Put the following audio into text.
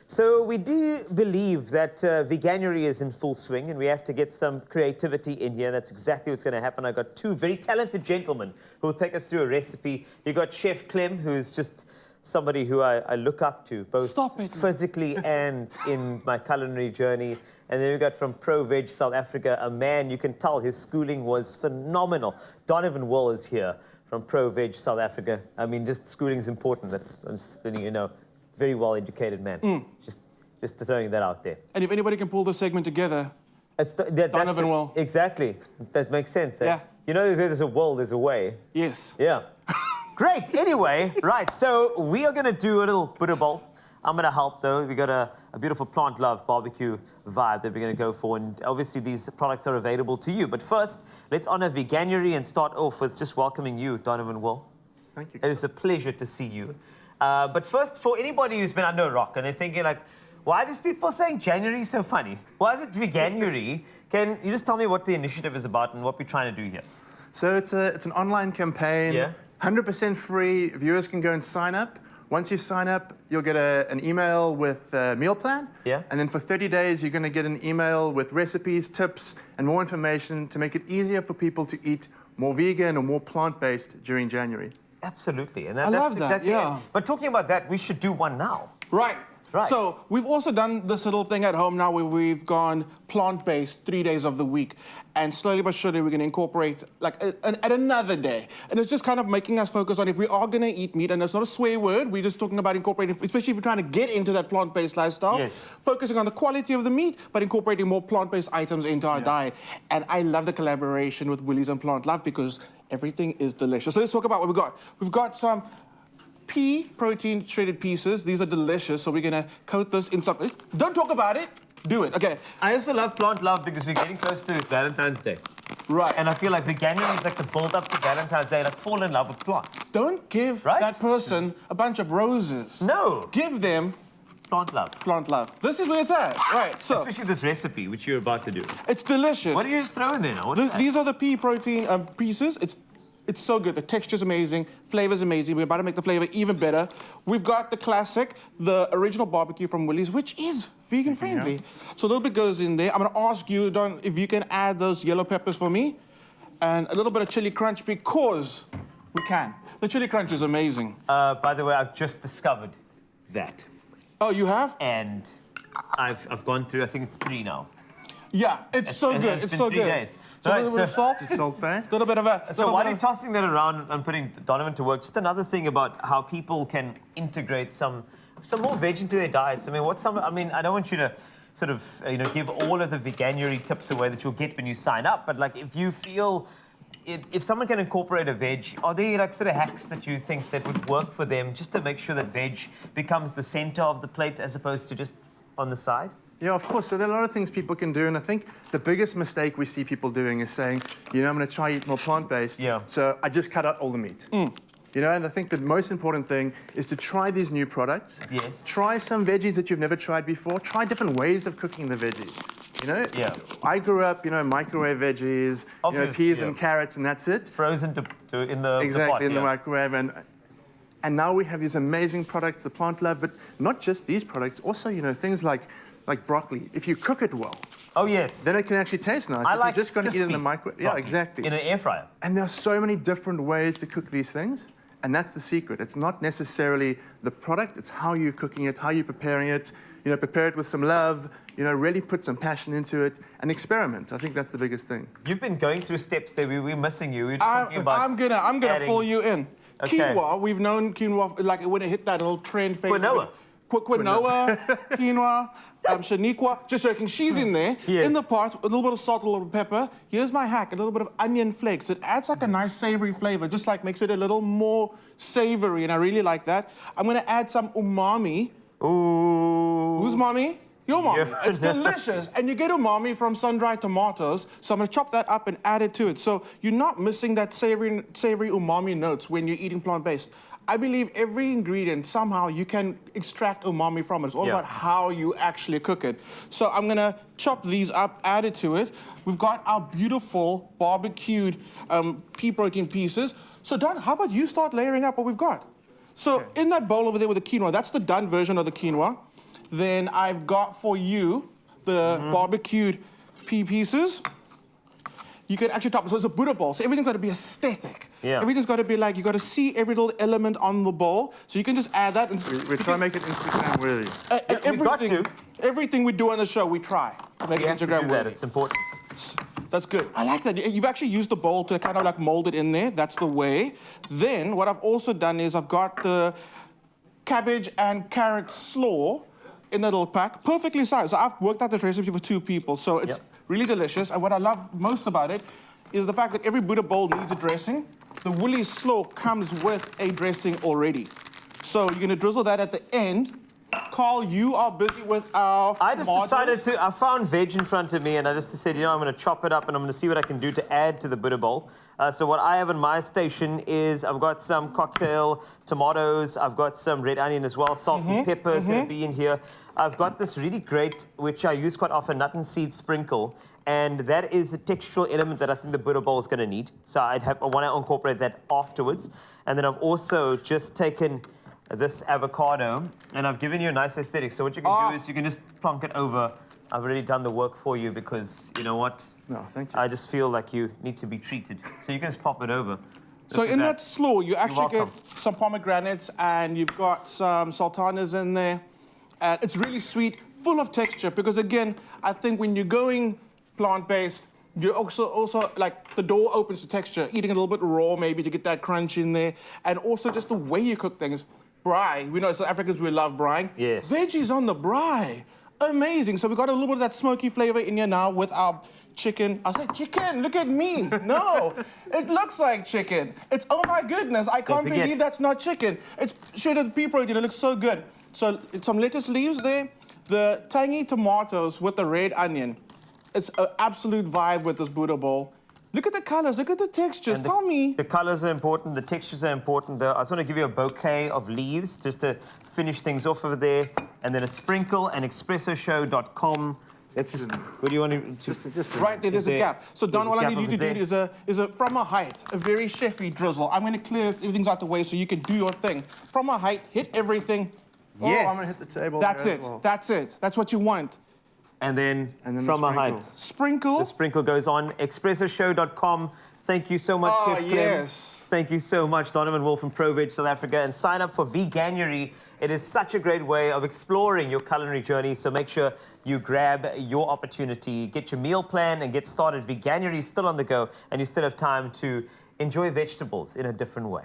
So we do believe that Veganuary is in full swing and we have to get some creativity in here. That's exactly what's going to happen. I've got two very talented gentlemen who will take us through a recipe. You've got Chef Clem, who's just somebody who I look up to, both physically and in my culinary journey. And then we've got from Pro Veg South Africa, a man you can tell his schooling was phenomenal. Donovan Will is here from Pro Veg South Africa. I mean, just schooling's important. I'm just letting you know. Very well-educated man. Just throwing that out there. And if anybody can pull the segment together, it's Donovan Will. Exactly. That makes sense. Eh? Yeah. You know, if there's a will, there's a way. Yes. Yeah. Great. Anyway, right. So we are going to do a little Buddha bowl. I'm going to help, though. We got a beautiful PlantLove barbecue vibe that we're going to go for. And obviously, these products are available to you. But first, let's honor Veganuary and start off with just welcoming you, Donovan Will. Thank you. It is a pleasure to see you. But first, for anybody who's been under a rock and they're thinking, like, why are these people saying January so funny? Why is it Veganuary? Can you just tell me what the initiative is about and what we're trying to do here? So it's an online campaign, 100% free. Viewers can go and sign up. Once you sign up, you'll get an email with a meal plan. Yeah. And then for 30 days, you're going to get an email with recipes, tips, and more information to make it easier for people to eat more vegan or more plant-based during January. Absolutely. And I love that, exactly yeah. it. But talking about that, we should do one now. Right. Right. So we've also done this little thing at home now where we've gone plant-based 3 days of the week. And slowly but surely, we're going to incorporate like at another day. And it's just kind of making us focus on if we are going to eat meat, and it's not a swear word, we're just talking about incorporating, especially if you're trying to get into that plant-based lifestyle. Yes. Focusing on the quality of the meat, but incorporating more plant-based items into our diet. And I love the collaboration with Woolies and PlantLove because everything is delicious. So let's talk about what we've got. We've got some pea protein shredded pieces. These are delicious, so we're gonna coat this in something. Don't talk about it, do it, okay. I also love PlantLove because we're getting close to Valentine's Day. Right. And I feel like Veganuary is like the build-up to Valentine's Day, like fall in love with plants. Don't give that person a bunch of roses. No. Give them PlantLove. PlantLove. This is where it's at, right, so. Especially this recipe, which you're about to do. It's delicious. What do you just throw in there now? What's that? These are the pea protein pieces. It's so good. The texture's amazing. Flavor's amazing. We're about to make the flavor even better. We've got the classic, the original barbecue from Woolies, which is vegan friendly. Yeah. So a little bit goes in there. I'm gonna ask you, Don, if you can add those yellow peppers for me and a little bit of chili crunch because we can. The chili crunch is amazing. By the way, I've just discovered that. Oh, you have? And I've gone through, I think it's 3 now. Yeah, it's so good. It's so good. 3 days. So a little bit of salt. Salt bay. A little bit of a... So while you're tossing that around and putting Donovan to work, just another thing about how people can integrate some more veg into their diets. I mean, I don't want you to sort of, give all of the Veganuary tips away that you'll get when you sign up, but like if you feel, if someone can incorporate a veg, are there like sort of hacks that you think that would work for them just to make sure that veg becomes the center of the plate as opposed to just on the side? Yeah, of course. So there are a lot of things people can do, and I think the biggest mistake we see people doing is saying, I'm going to try eat more plant-based, so I just cut out all the meat. And I think the most important thing is to try these new products. Yes. Try some veggies that you've never tried before. Try different ways of cooking the veggies. I grew up, microwave veggies, peas and carrots, and that's it. Frozen in the pot, in the microwave, and now we have these amazing products, the PlantLove, but not just these products. Also, things like broccoli. If you cook it well. Oh yes. Then it can actually taste nice. You're just going to eat it in the microwave. Yeah, exactly. In an air fryer. And there are so many different ways to cook these things. And that's the secret. It's not necessarily the product, it's how you're cooking it, how you're preparing it. Prepare it with some love, really put some passion into it and experiment. I think that's the biggest thing. You've been going through steps there. We're missing you. We're talking about I'm gonna fill you in. Okay. Quinoa, we've known quinoa, like when it hit that whole trend phase. Quinoa, quinoa, shaniqua, just joking, she's in there, in the pot, a little bit of salt, a little bit of pepper. Here's my hack, a little bit of onion flakes. It adds like a nice savory flavor, just like makes it a little more savory, and I really like that. I'm gonna add some umami. Ooh. Who's mommy? Your mommy. Yeah. It's delicious, and you get umami from sun-dried tomatoes, so I'm gonna chop that up and add it to it. So you're not missing that savory umami notes when you're eating plant-based. I believe every ingredient, somehow, you can extract umami from it. It's all about how you actually cook it. So I'm gonna chop these up, add it to it. We've got our beautiful barbecued pea protein pieces. So Don, how about you start layering up what we've got? So in that bowl over there with the quinoa, that's the done version of the quinoa. Then I've got for you the barbecued pea pieces. You can actually top it. So it's a Buddha bowl. So everything's got to be aesthetic. Yeah. Everything's got to be like, you got to see every little element on the bowl. So you can just add that. And We try to make it Instagram worthy. we've got to. Everything we do on the show, we try to make You it have to Instagram do that. worthy. It's important. That's good. I like that. You've actually used the bowl to kind of like mold it in there. That's the way. Then what I've also done is I've got the cabbage and carrot slaw in that little pack, perfectly sized. So I've worked out this recipe for 2 people, so it's really delicious. And what I love most about it is the fact that every Buddha bowl needs a dressing. The woolly slaw comes with a dressing already. So you're gonna drizzle that at the end. Carl, you are busy with our I just tomatoes. decided to, I found veg in front of me and I just said, you know, I'm going to chop it up and I'm going to see what I can do to add to the Buddha bowl. So what I have in my station is I've got some cocktail tomatoes, I've got some red onion as well, salt and pepper is going to be in here. I've got this really great, which I use quite often, nut and seed sprinkle. And that is a textural element that I think the Buddha bowl is going to need. So I want to incorporate that afterwards. And then I've also just taken this avocado, and I've given you a nice aesthetic. So what you can do is you can just plonk it over. I've already done the work for you because, you know what? No, thank you. I just feel like you need to be treated. So you can just pop it over. So Look at in that slaw, you actually get welcome. some pomegranates and you've got some sultanas in there. And it's really sweet, full of texture, because again, I think when you're going plant-based, you also like the door opens to texture, eating a little bit raw maybe to get that crunch in there. And also just the way you cook things. Braai, we know South Africans, we love braai. Yes. Veggies on the braai, amazing. So we got a little bit of that smoky flavor in here now with our chicken. I said chicken, look at me. No, it looks like chicken. It's, oh my goodness, I can't forget. believe that's not chicken. It's shredded pea protein, it looks so good. So some lettuce leaves there, the tangy tomatoes with the red onion. It's an absolute vibe with this Buddha bowl. Look at the colors, look at the textures, tell me. The colors are important, the textures are important. I just want to give you a bouquet of leaves just to finish things off over there. And then a sprinkle and expressoshow.com. Let's just, what do you want to... Just Right there, there's a gap. So Don, all I gap need you to over do is a from a height, a very chefy drizzle. I'm gonna clear everything's out the way so you can do your thing. From a height, hit everything. Yes. I'm going to hit the table. That's there it, as well. that's it. That's what you want. And then the from a sprinkle. height. Sprinkle. The sprinkle goes on. Expressoshow.com. Thank you so much, Chef Clem. Yes. Thank you so much, Donovan Wolf from ProVeg South Africa. And sign up for Veganuary. It is such a great way of exploring your culinary journey. So make sure you grab your opportunity, get your meal plan, and get started. Veganuary is still on the go, and you still have time to enjoy vegetables in a different way.